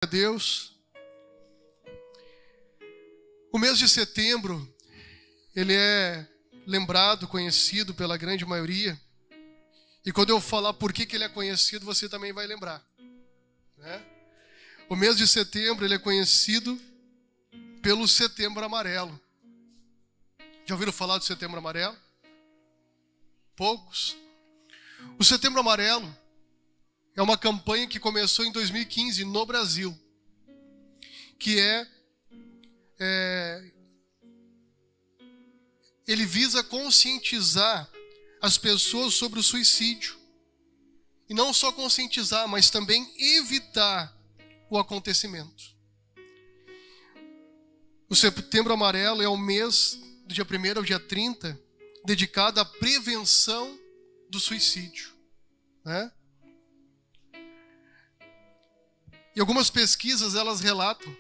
a Deus. O mês de setembro, ele é lembrado, conhecido pela grande maioria. E quando eu falar por que ele é conhecido, você também vai lembrar, né? O mês de setembro, ele é conhecido pelo Setembro Amarelo. Já ouviram falar do Setembro Amarelo? Poucos. O Setembro Amarelo é uma campanha que começou em 2015 no Brasil, que ele visa conscientizar as pessoas sobre o suicídio. E não só conscientizar, mas também evitar o acontecimento. O Setembro Amarelo é o mês, do dia 1º ao dia 30, dedicado à prevenção do suicídio, né? E algumas pesquisas, elas relatam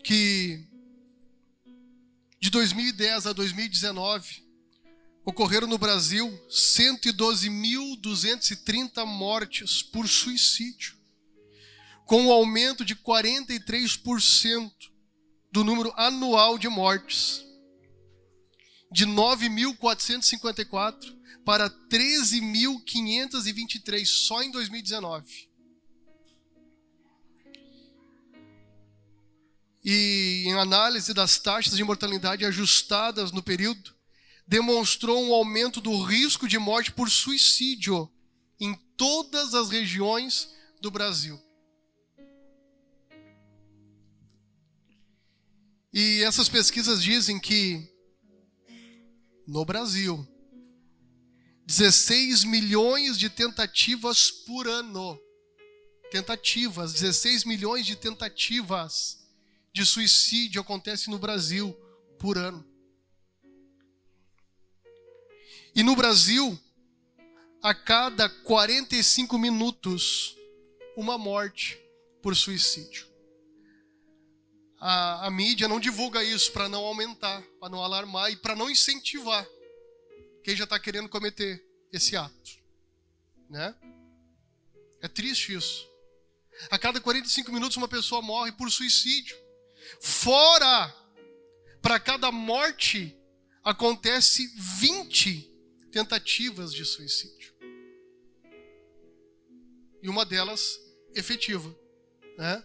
que de 2010 a 2019, ocorreram no Brasil 112.230 mortes por suicídio, com um aumento de 43% do número anual de mortes, de 9.454 para 13.523 só em 2019. E em análise das taxas de mortalidade ajustadas no período, demonstrou um aumento do risco de morte por suicídio em todas as regiões do Brasil. E essas pesquisas dizem que, no Brasil, 16 milhões de tentativas por ano. 16 milhões de tentativas de suicídio acontecem no Brasil por ano. E no Brasil, a cada 45 minutos, uma morte por suicídio. A mídia não divulga isso para não aumentar, para não alarmar e para não incentivar quem já está querendo cometer esse ato, né? É triste isso. A cada 45 minutos uma pessoa morre por suicídio. Fora, para cada morte, acontece 20 tentativas de suicídio. E uma delas efetiva, né?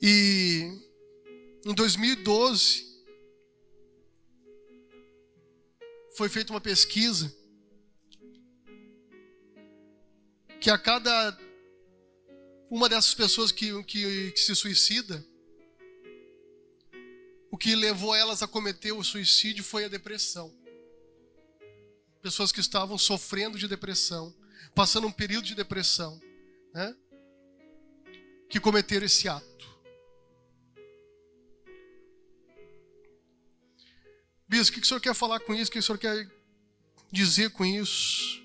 E em 2012 foi feita uma pesquisa que a cada uma dessas pessoas que se suicida, o que levou elas a cometer o suicídio foi a depressão. Pessoas que estavam sofrendo de depressão, passando um período de depressão, né? Que cometeram esse ato. Bispo, o que o senhor quer falar com isso? O que o senhor quer dizer com isso?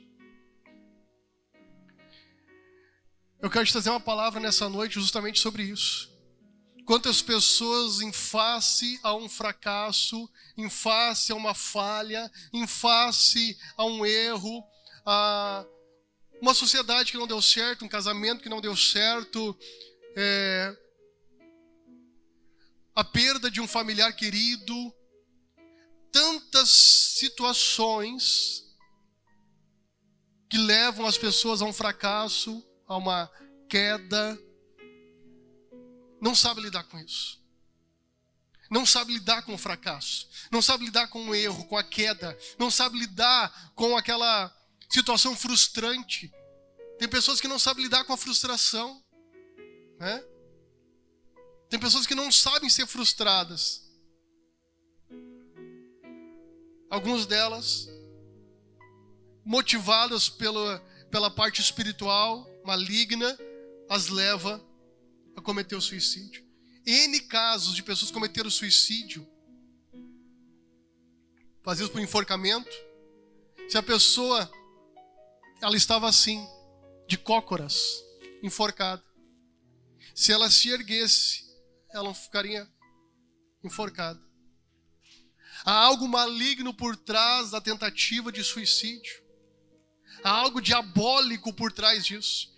Eu quero te trazer uma palavra nessa noite justamente sobre isso. Quantas pessoas em face a um fracasso, em face a uma falha, em face a um erro, a uma sociedade que não deu certo, um casamento que não deu certo, a perda de um familiar querido, tantas situações que levam as pessoas a um fracasso, a uma queda, não sabe lidar com isso. Não sabe lidar com o fracasso. Não sabe lidar com o erro, com a queda. Não sabe lidar com aquela situação frustrante. Tem pessoas que não sabem lidar com a frustração, né? Tem pessoas que não sabem ser frustradas. Algumas delas, motivadas pela parte espiritual maligna, as leva a cometer o suicídio. N casos de pessoas que cometeram suicídio, faziam por enforcamento. Se a pessoa, ela estava assim, de cócoras, enforcada. Se ela se erguesse, ela ficaria enforcada. Há algo maligno por trás da tentativa de suicídio. Há algo diabólico por trás disso.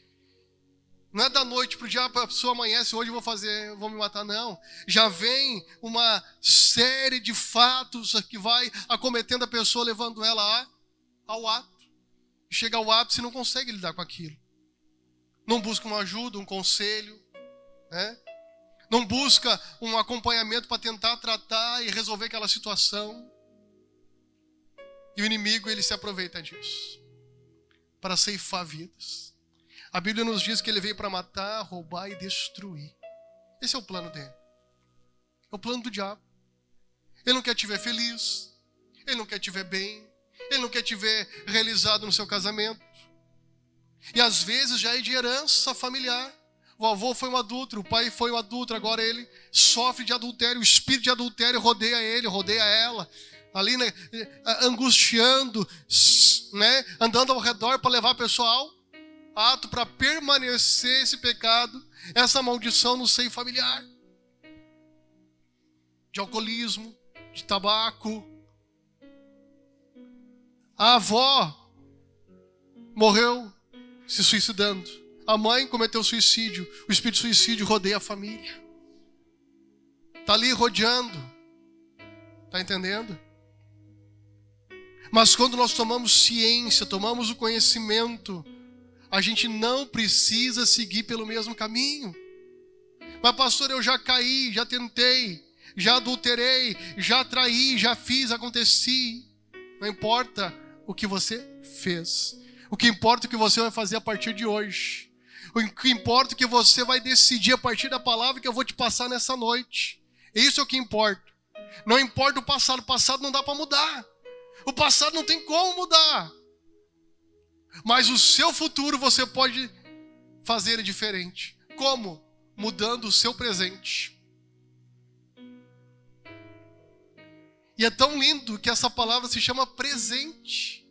Não é da noite para o dia, a pessoa amanhece, hoje eu vou me matar, não. Já vem uma série de fatos que vai acometendo a pessoa, levando ela ao ato. Chega ao ápice e não consegue lidar com aquilo. Não busca uma ajuda, um conselho, né? Não busca um acompanhamento para tentar tratar e resolver aquela situação. E o inimigo, ele se aproveita disso para ceifar vidas. A Bíblia nos diz que ele veio para matar, roubar e destruir. Esse é o plano dele. É o plano do diabo. Ele não quer te ver feliz. Ele não quer te ver bem. Ele não quer te ver realizado no seu casamento. E às vezes já é de herança familiar. O avô foi um adúltero, o pai foi um adúltero, agora ele sofre de adultério. O espírito de adultério rodeia ele, rodeia ela. Ali, né, angustiando, né, andando ao redor para levar a pessoa ao ato, para permanecer esse pecado, essa maldição no seio familiar. De alcoolismo, de tabaco. A avó morreu se suicidando. A mãe cometeu suicídio. O espírito de suicídio rodeia a família. Está ali rodeando. Está entendendo? Mas quando nós tomamos ciência, tomamos o conhecimento, a gente não precisa seguir pelo mesmo caminho. Mas pastor, eu já caí, já tentei, já adulterei, já traí, já fiz, aconteci. Não importa o que você fez. O que importa é o que você vai fazer a partir de hoje. O que importa é o que você vai decidir a partir da palavra que eu vou te passar nessa noite. Isso é o que importa. Não importa o passado não dá para mudar. O passado não tem como mudar. Mas o seu futuro você pode fazer diferente. Como? Mudando o seu presente. E é tão lindo que essa palavra se chama presente.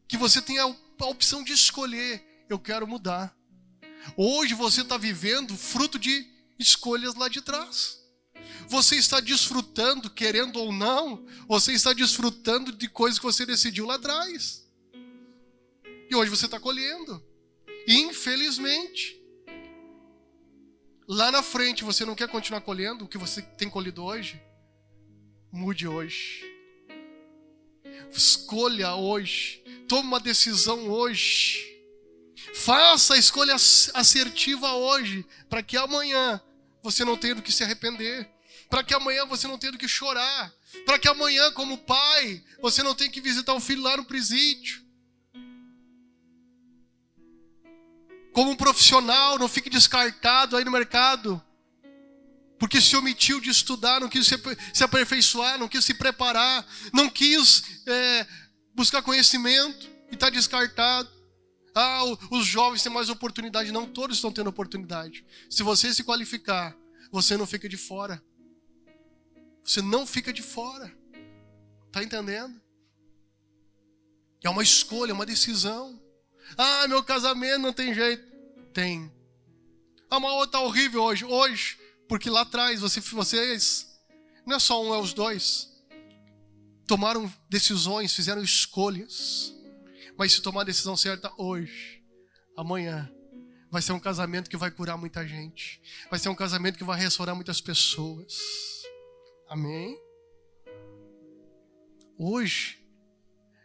Que você tem a opção de escolher. Eu quero mudar. Hoje você está vivendo fruto de escolhas lá de trás. Você está desfrutando, querendo ou não, você está desfrutando de coisas que você decidiu lá atrás. E hoje você está colhendo. Infelizmente. Lá na frente você não quer continuar colhendo o que você tem colhido hoje? Mude hoje. Escolha hoje. Tome uma decisão hoje. Faça a escolha assertiva hoje, para que amanhã você não tenha do que se arrepender, para que amanhã você não tenha do que chorar, para que amanhã, como pai, você não tenha que visitar o filho lá no presídio. Como um profissional, não fique descartado aí no mercado, porque se omitiu de estudar, não quis se aperfeiçoar, não quis se preparar, não quis buscar conhecimento e está descartado. Os jovens têm mais oportunidade. Não, todos estão tendo oportunidade. Se você se qualificar, você não fica de fora. Você não fica de fora. Está entendendo? É uma escolha, é uma decisão. Meu casamento não tem jeito. Tem. Mas está horrível hoje. Hoje, porque lá atrás vocês, não é só um, é os dois, tomaram decisões, fizeram escolhas. Mas se tomar a decisão certa hoje, amanhã, vai ser um casamento que vai curar muita gente. Vai ser um casamento que vai restaurar muitas pessoas. Amém? Hoje,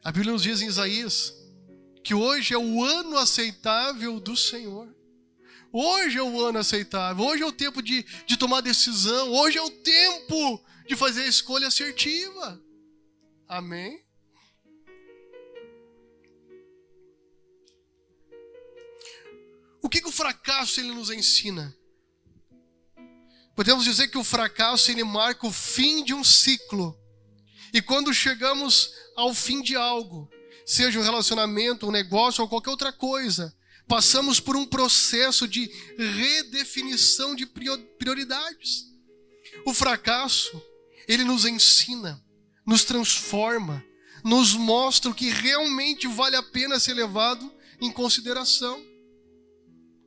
a Bíblia nos diz em Isaías que hoje é o ano aceitável do Senhor. Hoje é o ano aceitável. Hoje é o tempo de tomar decisão. Hoje é o tempo de fazer a escolha assertiva. Amém? O que o fracasso ele nos ensina? Podemos dizer que o fracasso ele marca o fim de um ciclo. E quando chegamos ao fim de algo, seja um relacionamento, um negócio ou qualquer outra coisa, passamos por um processo de redefinição de prioridades. O fracasso, ele nos ensina, nos transforma, nos mostra o que realmente vale a pena ser levado em consideração.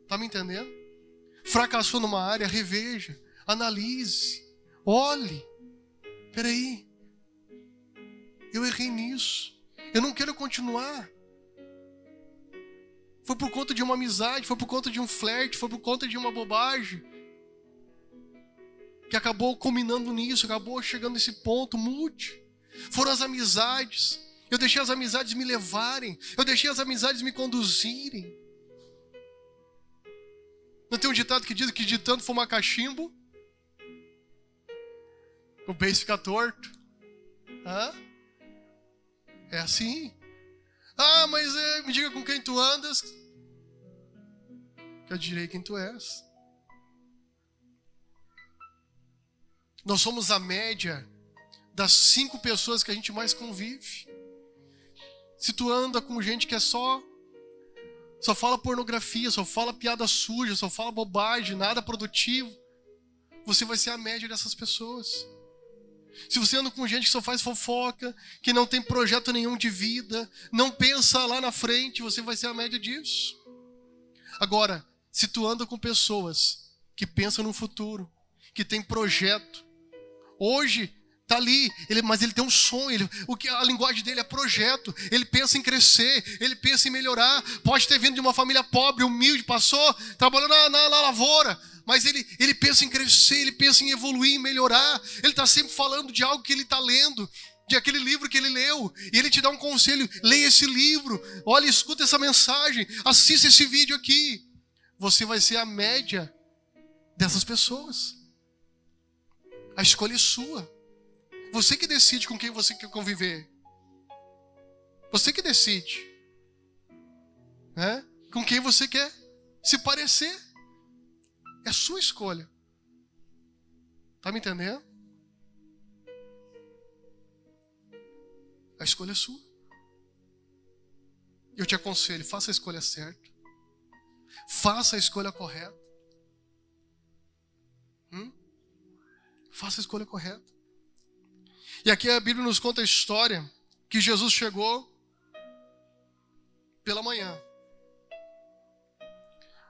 Está me entendendo? Fracassou numa área, reveja, analise, olhe. Peraí, eu errei nisso, eu não quero continuar. Foi por conta de uma amizade, foi por conta de um flerte, foi por conta de uma bobagem que acabou culminando nisso, acabou chegando nesse ponto. Mude. Foram as amizades. Eu deixei as amizades me levarem, eu deixei as amizades me conduzirem. Não tem um ditado que diz que de tanto fumar cachimbo, o beiço fica torto? Hã? É assim. Ah, mas me diga com quem tu andas, que eu direi quem tu és. Nós somos a média das 5 pessoas que a gente mais convive. Se tu anda com gente que é só fala pornografia, só fala piada suja, só fala bobagem, nada produtivo, você vai ser a média dessas pessoas. Se você anda com gente que só faz fofoca, que não tem projeto nenhum de vida, não pensa lá na frente, você vai ser a média disso. Agora, se tu anda com pessoas que pensam no futuro, que tem projeto, hoje tá ali, mas ele tem um sonho, a linguagem dele é projeto, ele pensa em crescer, ele pensa em melhorar, pode ter vindo de uma família pobre, humilde, passou, trabalhou na lavoura, mas ele pensa em crescer, ele pensa em evoluir, em melhorar, ele está sempre falando de algo que ele está lendo, de aquele livro que ele leu, e ele te dá um conselho: leia esse livro, olha, escuta essa mensagem, assista esse vídeo aqui. Você vai ser a média dessas pessoas. A escolha é sua. Você que decide com quem você quer conviver. Você que decide, né? Com quem você quer se parecer. É sua escolha. Tá me entendendo? A escolha é sua. Eu te aconselho, faça a escolha certa. Faça a escolha correta. Faça a escolha correta. E aqui a Bíblia nos conta a história que Jesus chegou pela manhã.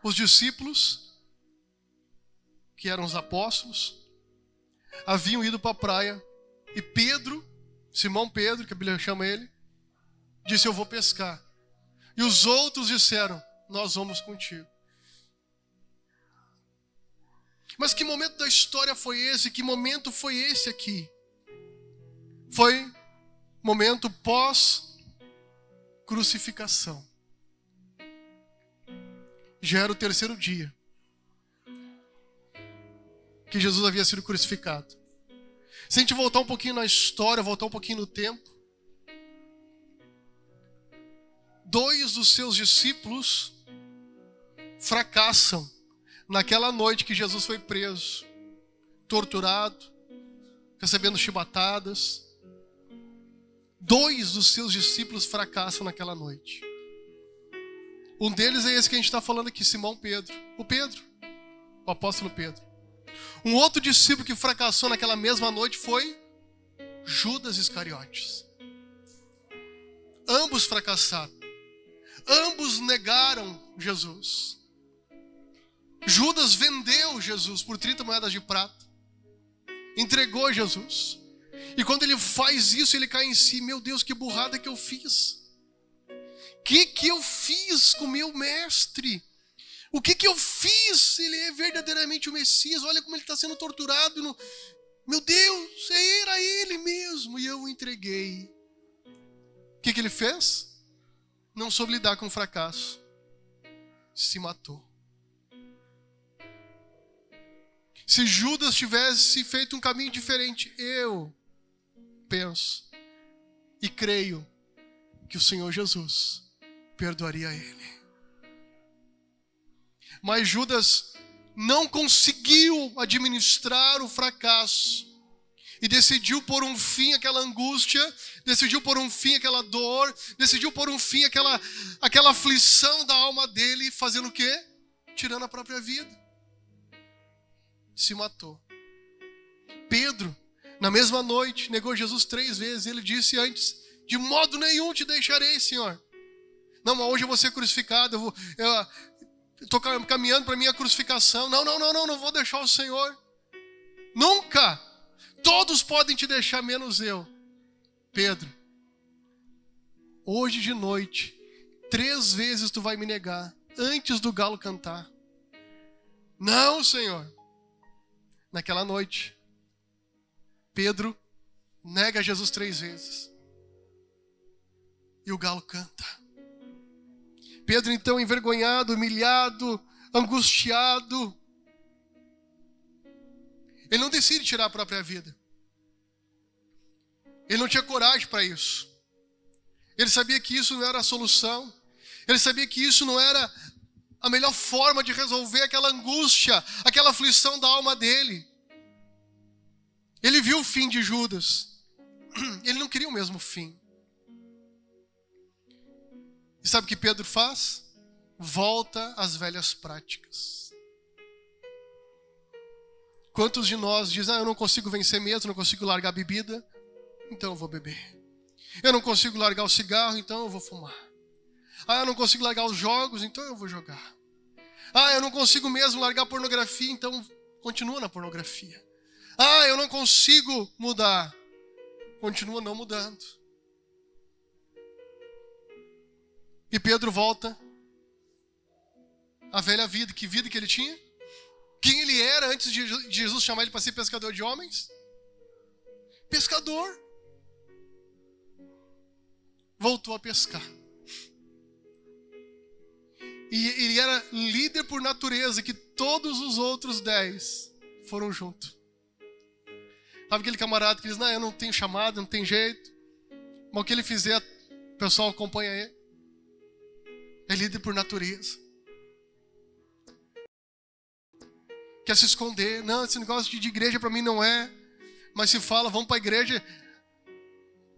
Os discípulos, que eram os apóstolos, haviam ido para a praia. E Pedro, Simão Pedro, que a Bíblia chama ele, disse: eu vou pescar. E os outros disseram: nós vamos contigo. Mas que momento da história foi esse? Que momento foi esse aqui? Foi momento pós-crucificação. Já era o 3º dia que Jesus havia sido crucificado. Se a gente voltar um pouquinho na história, voltar um pouquinho no tempo, 2 dos seus discípulos fracassam naquela noite que Jesus foi preso, torturado, recebendo chibatadas. 2 dos seus discípulos fracassam naquela noite. Um deles é esse que a gente está falando aqui, Simão Pedro. O apóstolo Pedro. Um outro discípulo que fracassou naquela mesma noite foi Judas Iscariotes. Ambos fracassaram. Ambos negaram Jesus. Judas vendeu Jesus por 30 moedas de prata. Entregou Jesus. E quando ele faz isso, ele cai em si: meu Deus, que burrada que eu fiz. Que eu fiz com meu mestre? O que eu fiz? Ele é verdadeiramente o Messias. Olha como ele está sendo torturado. Meu Deus, era ele mesmo. E eu o entreguei. O que ele fez? Não soube lidar com o fracasso. Se matou. Se Judas tivesse feito um caminho diferente, eu penso e creio que o Senhor Jesus perdoaria ele. Mas Judas não conseguiu administrar o fracasso e decidiu pôr um fim àquela angústia, decidiu pôr um fim àquela dor, decidiu pôr um fim àquela aflição da alma dele, fazendo o quê? Tirando a própria vida. Se matou. Pedro, na mesma noite, negou Jesus 3 vezes. Ele disse antes: de modo nenhum te deixarei, Senhor. Não, mas hoje eu vou ser crucificado, eu estou caminhando para a minha crucificação. Não vou deixar o Senhor. Nunca. Todos podem te deixar, menos eu. Pedro, hoje de noite, 3 vezes tu vai me negar, antes do galo cantar. Não, Senhor. Naquela noite, Pedro nega Jesus 3 vezes. E o galo canta. Pedro, então, envergonhado, humilhado, angustiado, ele não decide tirar a própria vida. Ele não tinha coragem para isso. Ele sabia que isso não era a solução. Ele sabia que isso não era a melhor forma de resolver aquela angústia, aquela aflição da alma dele. Ele viu o fim de Judas. Ele não queria o mesmo fim. E sabe o que Pedro faz? Volta às velhas práticas. Quantos de nós dizem, eu não consigo vencer mesmo, não consigo largar a bebida, então eu vou beber. Eu não consigo largar o cigarro, então eu vou fumar. Eu não consigo largar os jogos, então eu vou jogar. Eu não consigo mesmo largar a pornografia, então continua na pornografia. Eu não consigo mudar, continua não mudando. E Pedro volta à velha vida. Que vida que ele tinha? Quem ele era antes de Jesus chamar ele para ser pescador de homens? Pescador. Voltou a pescar. E ele era líder por natureza, que todos os outros 10 foram junto. Sabe aquele camarada que diz, eu não tenho chamado, não tem jeito. Mas o que ele fizer, o pessoal acompanha ele. É líder por natureza. Quer se esconder. Não, esse negócio de igreja para mim não é. Mas se fala, vamos para a igreja.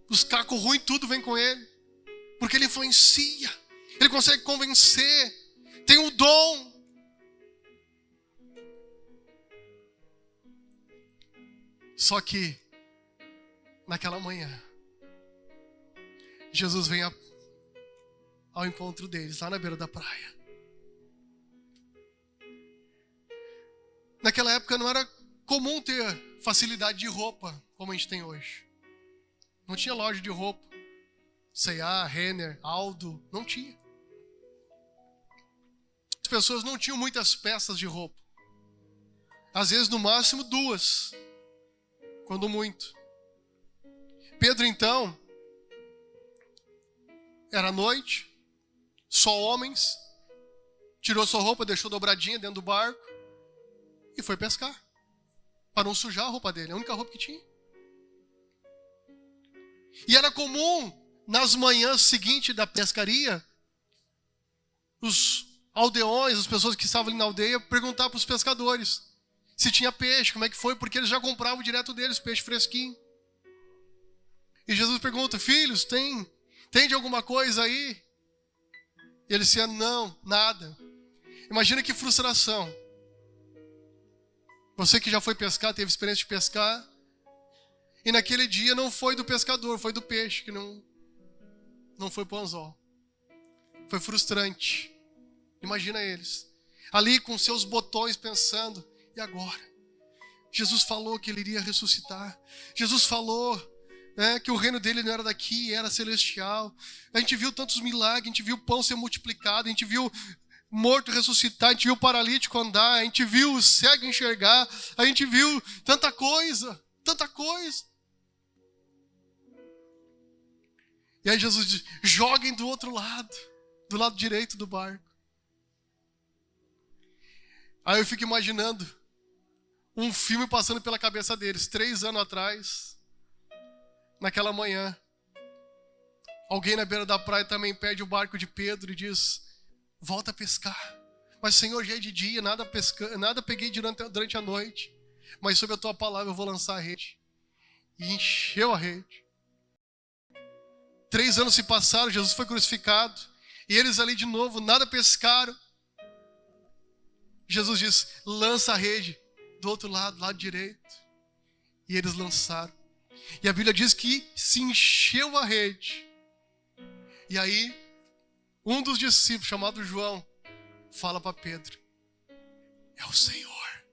Os cacos ruins, tudo vem com ele. Porque ele influencia. Ele consegue convencer. Tem o dom. Só que, naquela manhã, Jesus vem ao encontro deles, lá na beira da praia. Naquela época não era comum ter facilidade de roupa, como a gente tem hoje. Não tinha loja de roupa. C&A, Renner, Aldo, não tinha. As pessoas não tinham muitas peças de roupa. Às vezes, no máximo, 2. Quando muito. Pedro, então, era noite, só homens, tirou sua roupa, deixou dobradinha dentro do barco e foi pescar. Para não sujar a roupa dele, a única roupa que tinha. E era comum, nas manhãs seguintes da pescaria, os aldeões, as pessoas que estavam ali na aldeia, perguntar para os pescadores se tinha peixe, como é que foi, porque eles já compravam direto deles peixe fresquinho. E Jesus pergunta, filhos, tem de alguma coisa aí? E eles disseram, não, nada. Imagina que frustração. Você que já foi pescar, teve experiência de pescar, e naquele dia não foi do pescador, foi do peixe, que não foi pro anzol. Foi frustrante. Imagina eles, ali com seus botões pensando, e agora? Jesus falou que ele iria ressuscitar. Jesus falou que o reino dele não era daqui, era celestial. A gente viu tantos milagres, a gente viu o pão ser multiplicado, a gente viu morto ressuscitar, a gente viu o paralítico andar, a gente viu o cego enxergar, a gente viu tanta coisa, tanta coisa. E aí Jesus diz, joguem do outro lado, do lado direito do barco. Aí eu fico imaginando um filme passando pela cabeça deles, 3 anos atrás, naquela manhã. Alguém na beira da praia também pede o barco de Pedro e diz, volta a pescar. Mas Senhor, já é de dia, nada peguei durante a noite. Mas sob a tua palavra eu vou lançar a rede. E encheu a rede. 3 anos se passaram, Jesus foi crucificado. E eles ali de novo, nada pescaram. Jesus diz, lança a rede do outro lado, lado direito. E eles lançaram. E a Bíblia diz que se encheu a rede. E aí, um dos discípulos, chamado João, fala para Pedro, é o Senhor.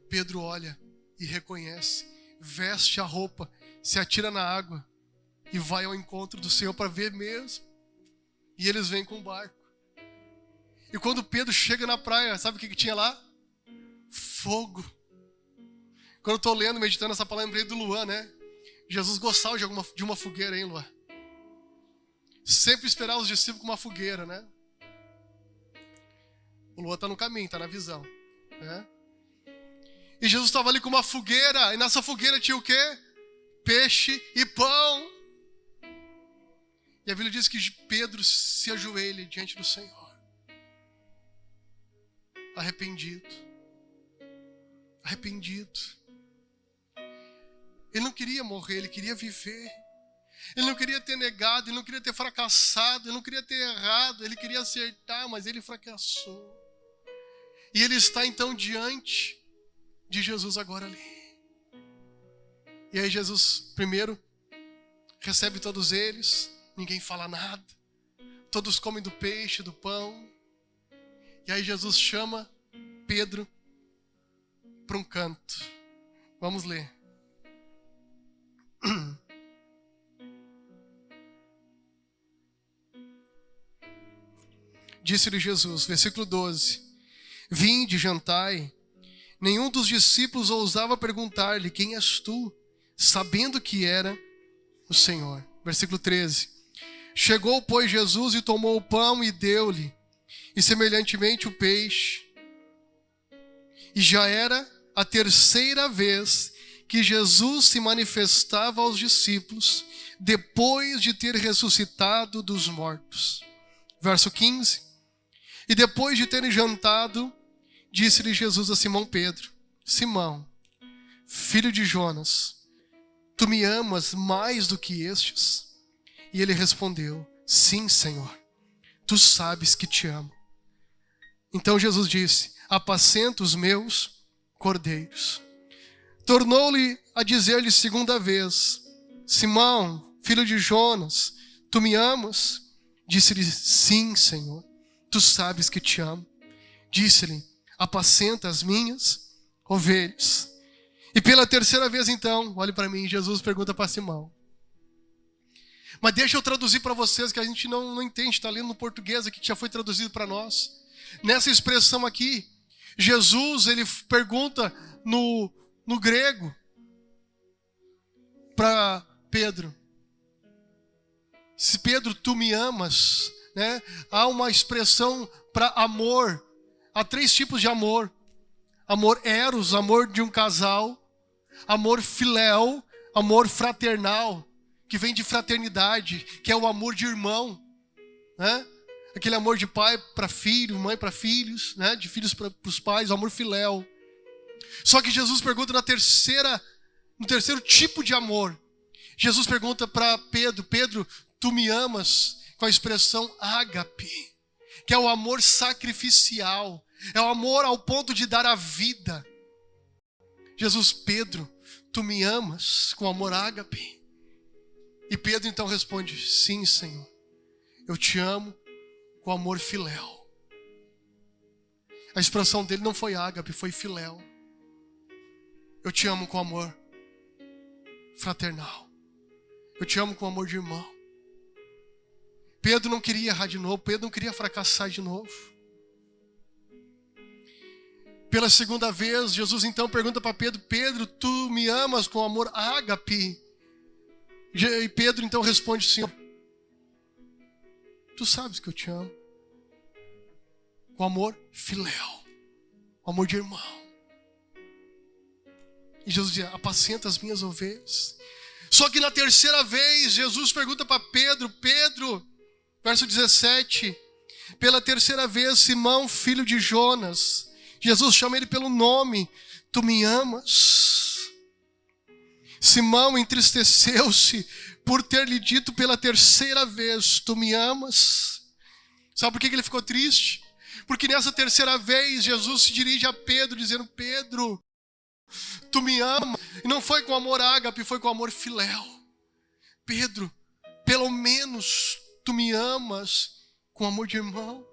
Pedro olha e reconhece veste a roupa, se atira na água e vai ao encontro do Senhor para ver mesmo. E eles vêm com o barco. E quando Pedro chega na praia, sabe o que tinha lá? Fogo. Quando eu estou lendo, meditando essa palavra, lembrei do Luan, né? Jesus gostava de uma fogueira, hein, Luan? Sempre esperava os discípulos com uma fogueira, né? O Luan está no caminho, está na visão, né? E Jesus estava ali com uma fogueira, e nessa fogueira tinha o quê? Peixe e pão. E a Bíblia diz que Pedro se ajoelha diante do Senhor. Arrependido. Arrependido. Ele não queria morrer, ele queria viver. Ele não queria ter negado, ele não queria ter fracassado, ele não queria ter errado, ele queria acertar, mas ele fracassou. E ele está então diante de Jesus agora ali. E aí Jesus primeiro recebe todos eles, ninguém fala nada. Todos comem do peixe, do pão. E aí Jesus chama Pedro para um canto. Vamos ler. Disse-lhe Jesus, versículo 12: Vinde, jantai. Nenhum dos discípulos ousava perguntar-lhe: Quem és tu? Sabendo que era o Senhor. Versículo 13: Chegou, pois, Jesus e tomou o pão e deu-lhe, e semelhantemente o peixe. E já era a terceira vez que Jesus se manifestava aos discípulos, depois de ter ressuscitado dos mortos. Verso 15: E depois de terem jantado, disse-lhe Jesus a Simão Pedro: Simão, filho de Jonas, tu me amas mais do que estes? E ele respondeu: Sim, Senhor, tu sabes que te amo. Então Jesus disse: Apacenta os meus cordeiros. Tornou-lhe a dizer-lhe segunda vez: Simão, filho de Jonas, tu me amas? Disse-lhe: Sim, Senhor, tu sabes que te amo. Disse-lhe: Apacenta as minhas ovelhas. E pela terceira vez então, olhe para mim, Jesus pergunta para Simão. Mas deixa eu traduzir para vocês, que a gente não entende, está lendo no português aqui, que já foi traduzido para nós. Nessa expressão aqui, Jesus, ele pergunta no grego para Pedro: Se Pedro, tu me amas, né? Há uma expressão para amor. Há três tipos de amor: amor eros, amor de um casal; amor filéu, amor fraternal, que vem de fraternidade, que é o amor de irmão, né? Aquele amor de pai para filho, mãe para filhos, né? De filhos para os pais, o amor filéu. Só que Jesus pergunta no terceiro tipo de amor. Jesus pergunta para Pedro: Pedro, tu me amas? Com a expressão ágape, que é o amor sacrificial, é o amor ao ponto de dar a vida. Jesus: Pedro, tu me amas com amor ágape? E Pedro então responde: Sim, Senhor, eu te amo com amor filéu. A expressão dele não foi ágape, foi filéu. Eu te amo com amor fraternal. Eu te amo com amor de irmão. Pedro não queria errar de novo. Pedro não queria fracassar de novo. Pela segunda vez, Jesus então pergunta para Pedro: Pedro, tu me amas com amor ágape? E Pedro então responde: Senhor, tu sabes que eu te amo. Com amor filéu, amor de irmão. E Jesus diz: apacenta as minhas ovelhas. Só que na terceira vez, Jesus pergunta para Pedro, verso 17, pela terceira vez: Simão, filho de Jonas. Jesus chama ele pelo nome: tu me amas? Simão entristeceu-se por ter lhe dito pela terceira vez: tu me amas? Sabe por que ele ficou triste? Porque nessa terceira vez Jesus se dirige a Pedro dizendo: Pedro, tu me amas? E não foi com amor ágape, foi com amor filéu. Pedro, pelo menos tu me amas com amor de irmão?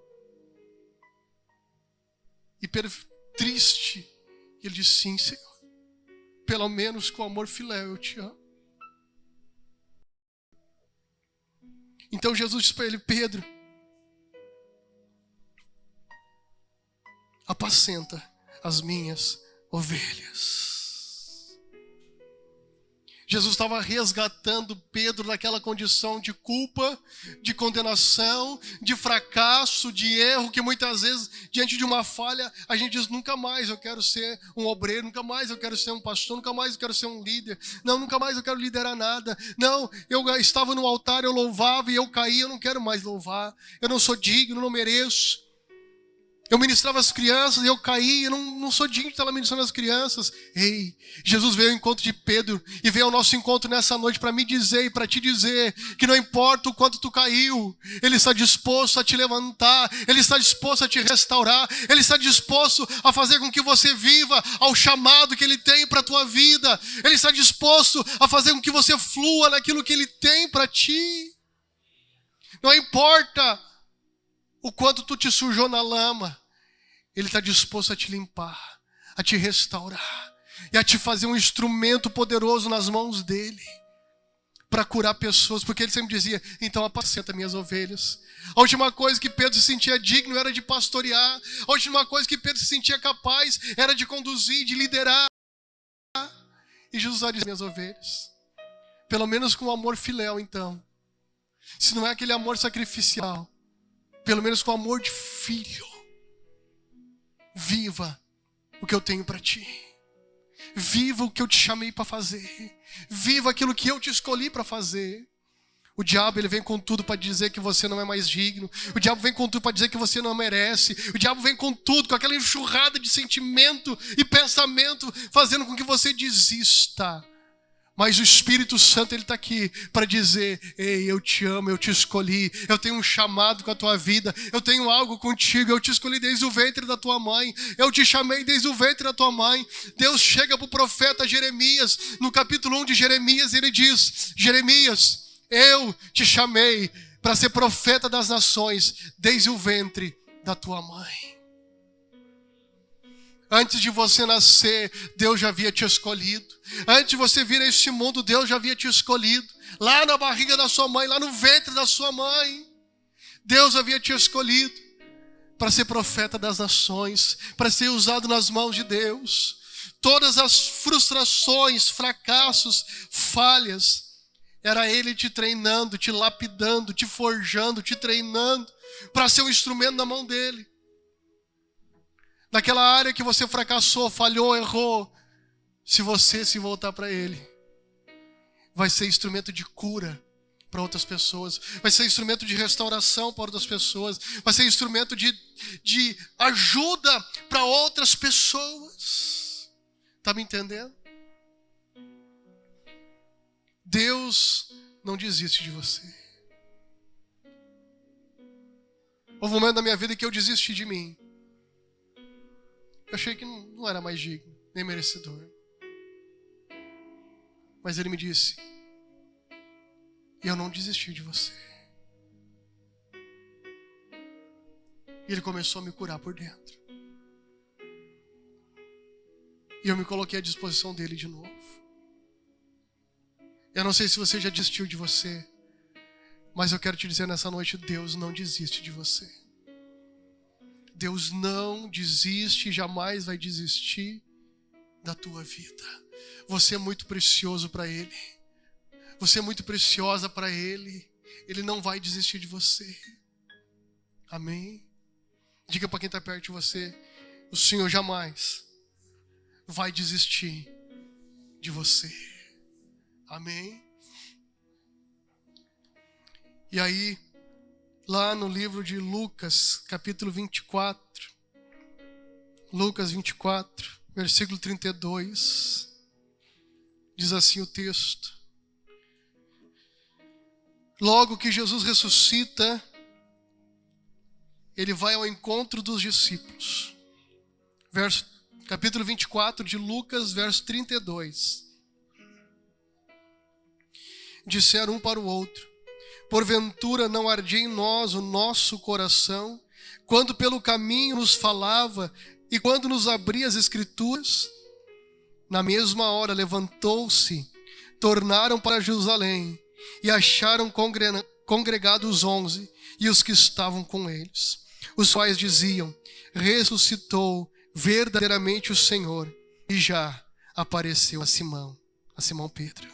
E Pedro, triste, ele disse: sim, Senhor. pelo menos com amor filéu eu te amo. Então Jesus disse para ele: Pedro, apacenta as minhas ovelhas. Jesus estava resgatando Pedro daquela condição de culpa, de condenação, de fracasso, de erro, que muitas vezes, diante de uma falha, a gente diz: nunca mais eu quero ser um obreiro, nunca mais eu quero ser um pastor, nunca mais eu quero ser um líder, não, nunca mais eu quero liderar nada, não, eu estava no altar, eu louvava e eu caí, eu não quero mais louvar, eu não sou digno, não mereço. Eu ministrava as crianças e eu caí, eu não sou digno de estar lá ministrando as crianças. Ei, Jesus veio ao encontro de Pedro e veio ao nosso encontro nessa noite para me dizer e para te dizer que não importa o quanto tu caiu, Ele está disposto a te levantar, Ele está disposto a te restaurar, Ele está disposto a fazer com que você viva ao chamado que Ele tem para a tua vida. Ele está disposto a fazer com que você flua naquilo que Ele tem para ti. Não importa o quanto tu te sujou na lama, Ele está disposto a te limpar, a te restaurar e a te fazer um instrumento poderoso nas mãos dEle para curar pessoas, porque Ele sempre dizia: então apacenta minhas ovelhas. A última coisa que Pedro se sentia digno era de pastorear. A última coisa que Pedro se sentia capaz era de conduzir, de liderar. E Jesus vai dizer: minhas ovelhas, pelo menos com amor filéu, então, se não é aquele amor sacrificial, pelo menos com amor de filho, viva o que eu tenho para ti. Viva o que eu te chamei para fazer. Viva aquilo que eu te escolhi para fazer. O diabo, ele vem com tudo para dizer que você não é mais digno. O diabo vem com tudo para dizer que você não merece. O diabo vem com tudo, com aquela enxurrada de sentimento e pensamento, fazendo com que você desista. Mas o Espírito Santo, Ele está aqui para dizer: ei, eu te amo, eu te escolhi, eu tenho um chamado com a tua vida, eu tenho algo contigo, eu te escolhi desde o ventre da tua mãe, eu te chamei desde o ventre da tua mãe. Deus chega para o profeta Jeremias, no capítulo 1 de Jeremias, ele diz: Jeremias, eu te chamei para ser profeta das nações desde o ventre da tua mãe. Antes de você nascer, Deus já havia te escolhido. Antes de você vir a este mundo, Deus já havia te escolhido. Lá na barriga da sua mãe, lá no ventre da sua mãe, Deus havia te escolhido para ser profeta das nações, para ser usado nas mãos de Deus. Todas as frustrações, fracassos, falhas, era Ele te treinando, te lapidando, te forjando, te treinando para ser um instrumento na mão dEle. Naquela área que você fracassou, falhou, errou, se você se voltar para Ele, vai ser instrumento de cura para outras pessoas, vai ser instrumento de restauração para outras pessoas, vai ser instrumento de ajuda para outras pessoas. Está me entendendo? Deus não desiste de você. Houve um momento da minha vida que eu desisti de mim. Eu achei que não era mais digno, nem merecedor. Mas Ele me disse: eu não desisti de você. E Ele começou a me curar por dentro. E eu me coloquei à disposição dEle de novo. Eu não sei se você já desistiu de você, mas eu quero te dizer nessa noite: Deus não desiste de você. Deus não desiste e jamais vai desistir da tua vida. Você é muito precioso para Ele. Você é muito preciosa para Ele. Ele não vai desistir de você. Amém? Diga para quem está perto de você: o Senhor jamais vai desistir de você. Amém? E aí, lá no livro de Lucas, capítulo 24, Lucas 24, versículo 32, diz assim o texto: logo que Jesus ressuscita, Ele vai ao encontro dos discípulos. Capítulo 24 de Lucas, verso 32. Disseram um para o outro: porventura não ardia em nós o nosso coração, quando pelo caminho nos falava e quando nos abria as Escrituras? Na mesma hora levantou-se, tornaram para Jerusalém e acharam congregados os 11 e os que estavam com eles, os quais diziam: ressuscitou verdadeiramente o Senhor e já apareceu a Simão Pedro.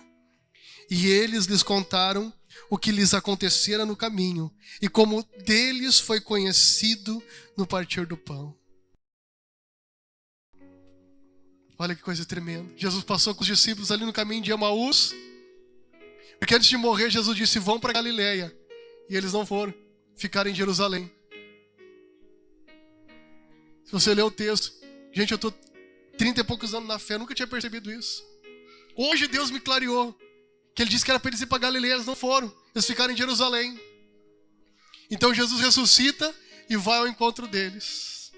E eles lhes contaram o que lhes acontecera no caminho e como deles foi conhecido no partir do pão. Olha que coisa tremenda. Jesus passou com os discípulos ali no caminho de Emaús, porque antes de morrer Jesus disse: vão para Galileia. E eles não foram, ficaram em Jerusalém. Se você ler o texto, gente, eu estou 30 e poucos anos na fé, eu nunca tinha percebido isso. Hoje Deus me clareou que Ele disse que era para eles ir para Galileia, eles não foram, eles ficaram em Jerusalém. Então Jesus ressuscita e vai ao encontro deles.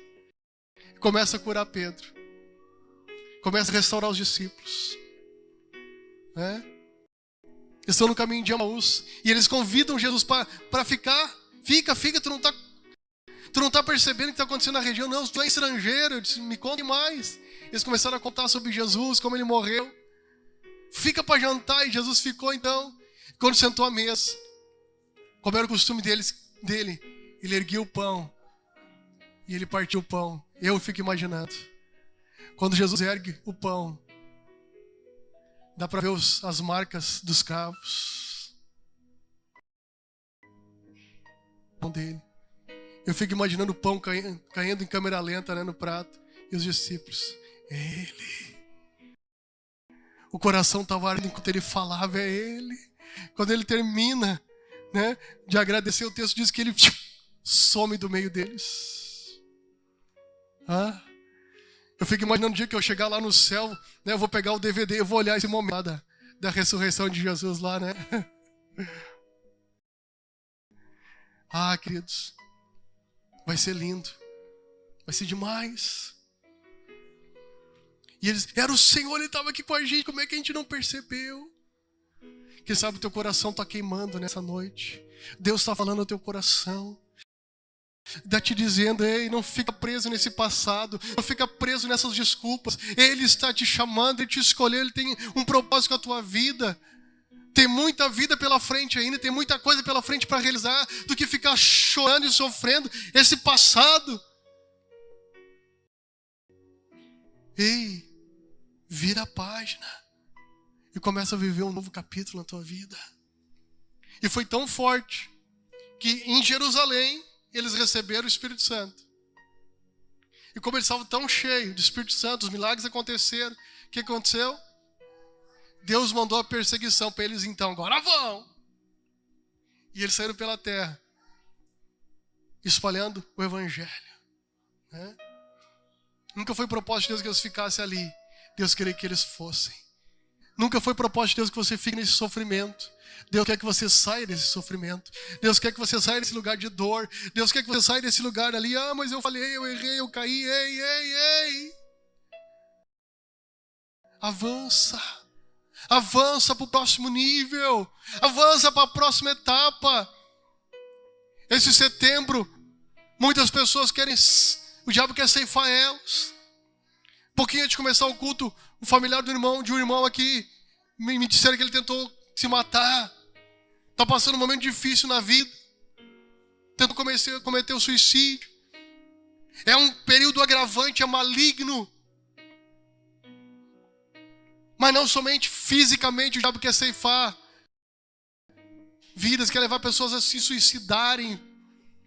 Começa a curar Pedro. Começa a restaurar os discípulos. Eles estão no caminho de Emaús e eles convidam Jesus para ficar. Fica, tu não está percebendo o que está acontecendo na região. Não, tu é estrangeiro. Eu disse: me conte mais. Eles começaram a contar sobre Jesus, como ele morreu. Fica para jantar. E Jesus ficou então. Quando sentou à mesa, como era o costume dele, ele erguia o pão e ele partiu o pão. Eu fico imaginando. Quando Jesus ergue o pão, dá para ver as marcas dos cravos. O pão dele. Eu fico imaginando o pão caindo em câmera lenta, né, no prato. E os discípulos: é Ele. O coração estava ardendo enquanto ele falava: é Ele. Quando ele termina, né, de agradecer, o texto diz que ele some do meio deles. Eu fico imaginando o dia que eu chegar lá no céu, né, eu vou pegar o DVD e eu vou olhar esse momento lá da ressurreição de Jesus lá, né? Queridos, vai ser lindo, vai ser demais. E eles: era o Senhor, Ele estava aqui com a gente, como é que a gente não percebeu? Quem sabe o teu coração está queimando nessa noite. Deus está falando ao teu coração. Está te dizendo: ei, não fica preso nesse passado, não fica preso nessas desculpas. Ele está te chamando, Ele te escolheu, Ele tem um propósito com a tua vida. Tem muita vida pela frente ainda, tem muita coisa pela frente para realizar, do que ficar chorando e sofrendo esse passado. Ei, vira a página e começa a viver um novo capítulo na tua vida. E foi tão forte que em Jerusalém eles receberam o Espírito Santo. E como eles estavam tão cheios do Espírito Santo, os milagres aconteceram. O que aconteceu? Deus mandou a perseguição para eles então. Agora vão! E eles saíram pela terra, espalhando o Evangelho. Nunca foi propósito de Deus que eles ficassem ali. Deus queria que eles fossem. Nunca foi propósito de Deus que você fique nesse sofrimento. Deus quer que você saia desse sofrimento. Deus quer que você saia desse lugar de dor. Deus quer que você saia desse lugar ali: mas eu falei, eu errei, eu caí. Ei. Avança. Avança para o próximo nível. Avança para a próxima etapa. Esse setembro, muitas pessoas querem... O diabo quer ceifar elas. Um pouquinho antes de começar o culto, um familiar de um irmão aqui me disseram que ele tentou se matar. Está passando um momento difícil na vida. Tentou cometer o suicídio. É um período agravante, é maligno. Mas não somente fisicamente o diabo quer ceifar vidas, quer levar pessoas a se suicidarem.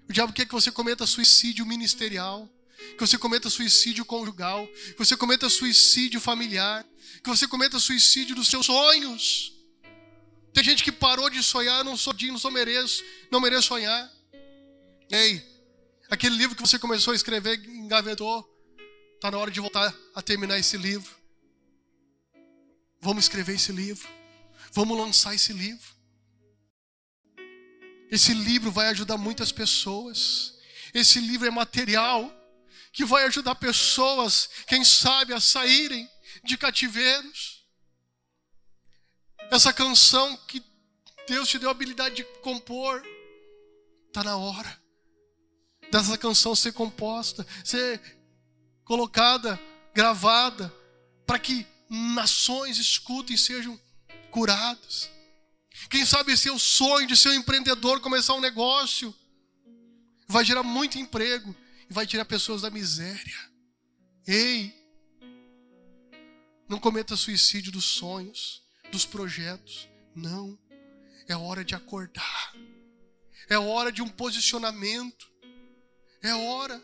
O diabo quer que você cometa suicídio ministerial, que você cometa suicídio conjugal, que você cometa suicídio familiar, que você cometa suicídio dos seus sonhos. Tem gente que parou de sonhar: não sou digno, não mereço sonhar. Ei, aquele livro que você começou a escrever, engavetou, está na hora de voltar a terminar esse livro. Vamos escrever esse livro. Vamos lançar esse livro. Esse livro vai ajudar muitas pessoas. Esse livro é material que vai ajudar pessoas, quem sabe, a saírem de cativeiros. Essa canção que Deus te deu a habilidade de compor, está na hora dessa canção ser composta, ser colocada, gravada, para que nações escutem e sejam curadas. Quem sabe seu sonho de ser um empreendedor, começar um negócio, vai gerar muito emprego e vai tirar pessoas da miséria. Ei, não cometa suicídio dos sonhos, dos projetos. Não, é hora de acordar. É hora de um posicionamento. É hora.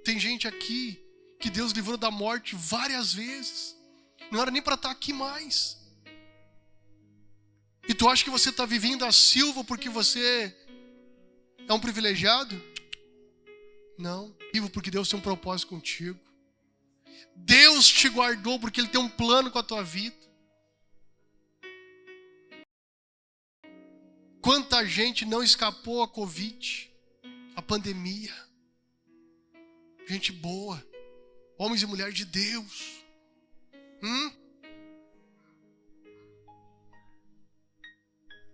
Tem gente aqui que Deus livrou da morte várias vezes. Não era nem para estar aqui mais. E tu acha que você está vivendo a Silva porque você é um privilegiado? Não. Vivo porque Deus tem um propósito contigo. Deus te guardou porque Ele tem um plano com a tua vida. Quanta gente não escapou a Covid, a pandemia. Gente boa, homens e mulheres de Deus.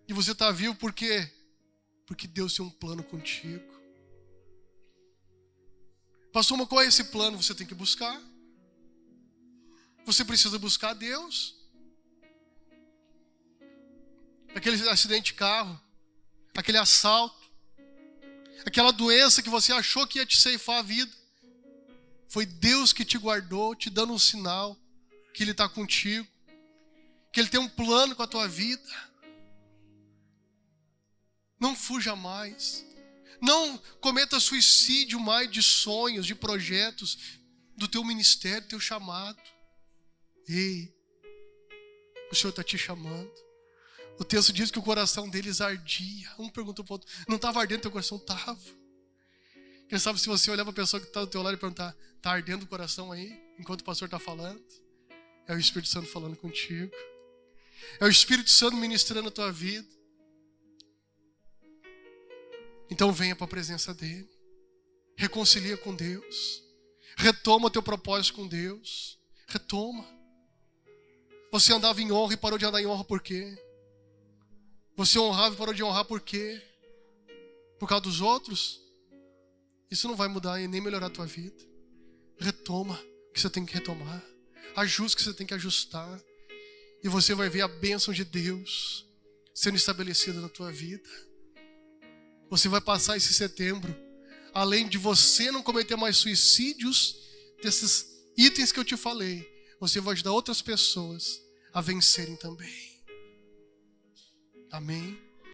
E você está vivo por quê? Porque Deus tem um plano contigo. Pastor, mas qual é esse plano? Você tem que buscar. Você precisa buscar a Deus. Aquele acidente de carro, aquele assalto, aquela doença que você achou que ia te ceifar a vida. Foi Deus que te guardou, te dando um sinal que Ele está contigo, que Ele tem um plano com a tua vida. Não fuja mais. Não cometa suicídio mais de sonhos, de projetos, do teu ministério, do teu chamado. Ei, o Senhor está te chamando. O texto diz que o coração deles ardia. Um perguntou para o outro, não estava ardendo teu coração? Estava. Quem sabe se você olhar para a pessoa que está do teu lado e perguntar, está ardendo o coração aí, enquanto o pastor está falando? É o Espírito Santo falando contigo. É o Espírito Santo ministrando a tua vida. Então venha para a presença dEle. Reconcilia com Deus. Retoma o teu propósito com Deus. Retoma. Você andava em honra e parou de andar em honra por quê? Você honrava e parou de honrar por quê? Por causa dos outros? Isso não vai mudar e nem melhorar a tua vida. Retoma o que você tem que retomar. Ajuste o que você tem que ajustar. E você vai ver a bênção de Deus sendo estabelecida na tua vida. Você vai passar esse setembro, além de você não cometer mais suicídios, desses itens que eu te falei, você vai ajudar outras pessoas a vencerem também. Amém?